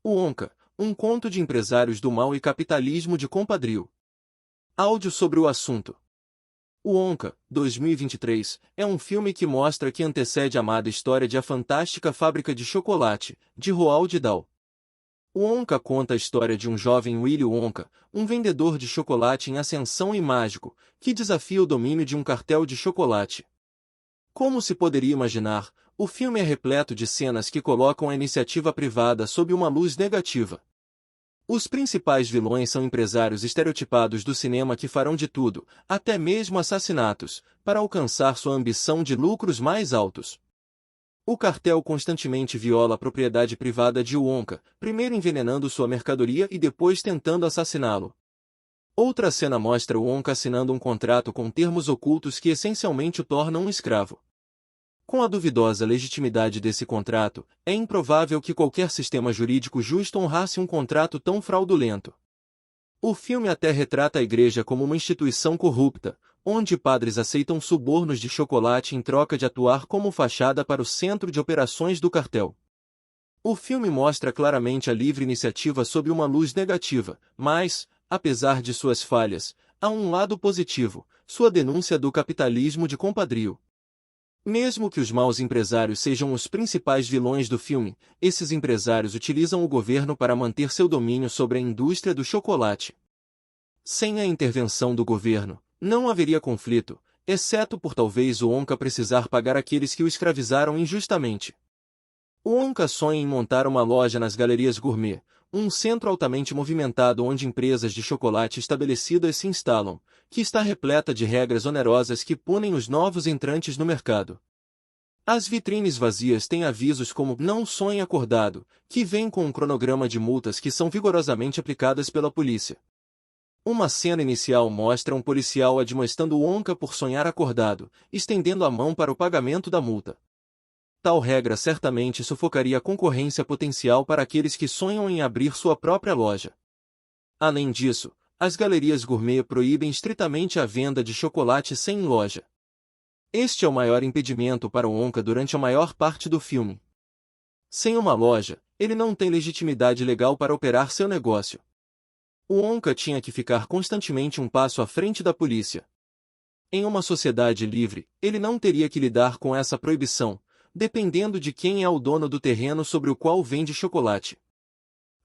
O Wonka, um conto de empresários do mal e capitalismo de compadrio. Áudio sobre o assunto. O Wonka, 2023, é um filme que mostra que antecede a amada história de A Fantástica Fábrica de Chocolate, de Roald Dahl. O Wonka conta a história de um jovem Willy Wonka, um vendedor de chocolate em ascensão e mágico, que desafia o domínio de um cartel de chocolate. Como se poderia imaginar, o filme é repleto de cenas que colocam a iniciativa privada sob uma luz negativa. Os principais vilões são empresários estereotipados do cinema que farão de tudo, até mesmo assassinatos, para alcançar sua ambição de lucros mais altos. O cartel constantemente viola a propriedade privada de Wonka, primeiro envenenando sua mercadoria e depois tentando assassiná-lo. Outra cena mostra Wonka assinando um contrato com termos ocultos que essencialmente o tornam um escravo. Com a duvidosa legitimidade desse contrato, é improvável que qualquer sistema jurídico justo honrasse um contrato tão fraudulento. O filme até retrata a igreja como uma instituição corrupta, onde padres aceitam subornos de chocolate em troca de atuar como fachada para o centro de operações do cartel. O filme mostra claramente a livre iniciativa sob uma luz negativa, mas, apesar de suas falhas, há um lado positivo, sua denúncia do capitalismo de compadrio. Mesmo que os maus empresários sejam os principais vilões do filme, esses empresários utilizam o governo para manter seu domínio sobre a indústria do chocolate. Sem a intervenção do governo, não haveria conflito, exceto por talvez o Wonka precisar pagar aqueles que o escravizaram injustamente. O Wonka sonha em montar uma loja nas Galerias Gourmet, um centro altamente movimentado onde empresas de chocolate estabelecidas se instalam, que está repleta de regras onerosas que punem os novos entrantes no mercado. As vitrines vazias têm avisos como "Não sonhe acordado", que vêm com um cronograma de multas que são vigorosamente aplicadas pela polícia. Uma cena inicial mostra um policial admoestando Wonka por sonhar acordado, estendendo a mão para o pagamento da multa. Tal regra certamente sufocaria a concorrência potencial para aqueles que sonham em abrir sua própria loja. Além disso, as galerias gourmet proíbem estritamente a venda de chocolate sem loja. Este é o maior impedimento para o Wonka durante a maior parte do filme. Sem uma loja, ele não tem legitimidade legal para operar seu negócio. O Wonka tinha que ficar constantemente um passo à frente da polícia. Em uma sociedade livre, ele não teria que lidar com essa proibição, dependendo de quem é o dono do terreno sobre o qual vende chocolate.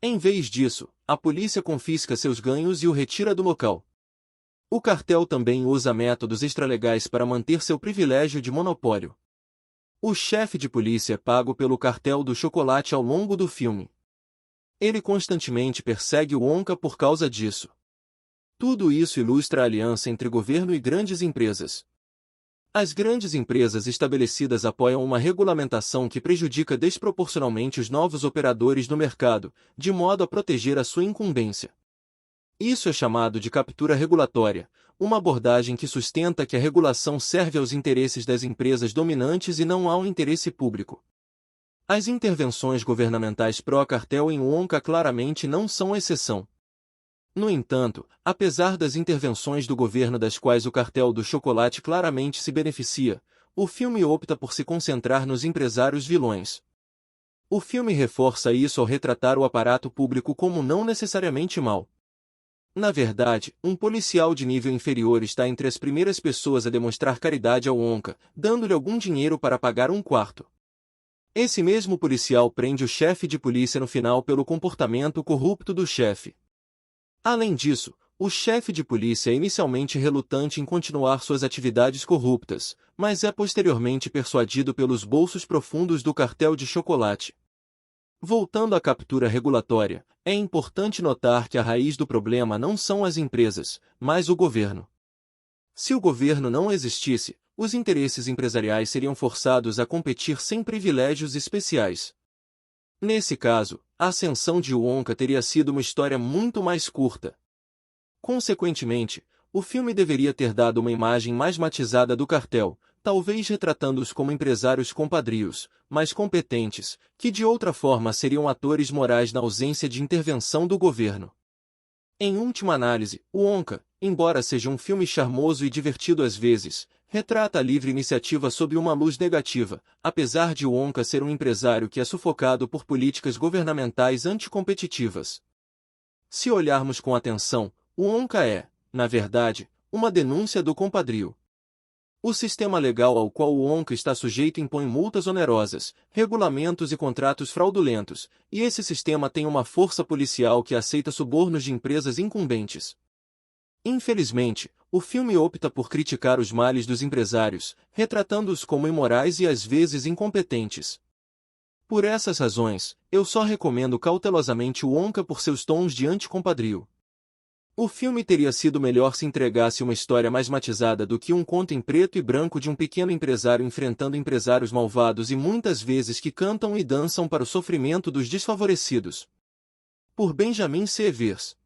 Em vez disso, a polícia confisca seus ganhos e o retira do local. O cartel também usa métodos extralegais para manter seu privilégio de monopólio. O chefe de polícia é pago pelo cartel do chocolate ao longo do filme. Ele constantemente persegue o Wonka por causa disso. Tudo isso ilustra a aliança entre governo e grandes empresas. As grandes empresas estabelecidas apoiam uma regulamentação que prejudica desproporcionalmente os novos operadores no mercado, de modo a proteger a sua incumbência. Isso é chamado de captura regulatória, uma abordagem que sustenta que a regulação serve aos interesses das empresas dominantes e não ao interesse público. As intervenções governamentais pró-cartel em Wonka claramente não são exceção. No entanto, apesar das intervenções do governo das quais o cartel do chocolate claramente se beneficia, o filme opta por se concentrar nos empresários vilões. O filme reforça isso ao retratar o aparato público como não necessariamente mau. Na verdade, um policial de nível inferior está entre as primeiras pessoas a demonstrar caridade ao Wonka, dando-lhe algum dinheiro para pagar um quarto. Esse mesmo policial prende o chefe de polícia no final pelo comportamento corrupto do chefe. Além disso, o chefe de polícia é inicialmente relutante em continuar suas atividades corruptas, mas é posteriormente persuadido pelos bolsos profundos do cartel de chocolate. Voltando à captura regulatória, é importante notar que a raiz do problema não são as empresas, mas o governo. Se o governo não existisse, os interesses empresariais seriam forçados a competir sem privilégios especiais. Nesse caso, a ascensão de Wonka teria sido uma história muito mais curta. Consequentemente, o filme deveria ter dado uma imagem mais matizada do cartel, talvez retratando-os como empresários compadrios, mais competentes, que de outra forma seriam atores morais na ausência de intervenção do governo. Em última análise, o Wonka, embora seja um filme charmoso e divertido às vezes, retrata a livre iniciativa sob uma luz negativa, apesar de Wonka ser um empresário que é sufocado por políticas governamentais anticompetitivas. Se olharmos com atenção, Wonka é, na verdade, uma denúncia do compadrio. O sistema legal ao qual o Wonka está sujeito impõe multas onerosas, regulamentos e contratos fraudulentos, e esse sistema tem uma força policial que aceita subornos de empresas incumbentes. Infelizmente, o filme opta por criticar os males dos empresários, retratando-os como imorais e às vezes incompetentes. Por essas razões, eu só recomendo cautelosamente Wonka por seus tons de anticompadrio. O filme teria sido melhor se entregasse uma história mais matizada do que um conto em preto e branco de um pequeno empresário enfrentando empresários malvados e muitas vezes que cantam e dançam para o sofrimento dos desfavorecidos. Por Benjamin C. Vers.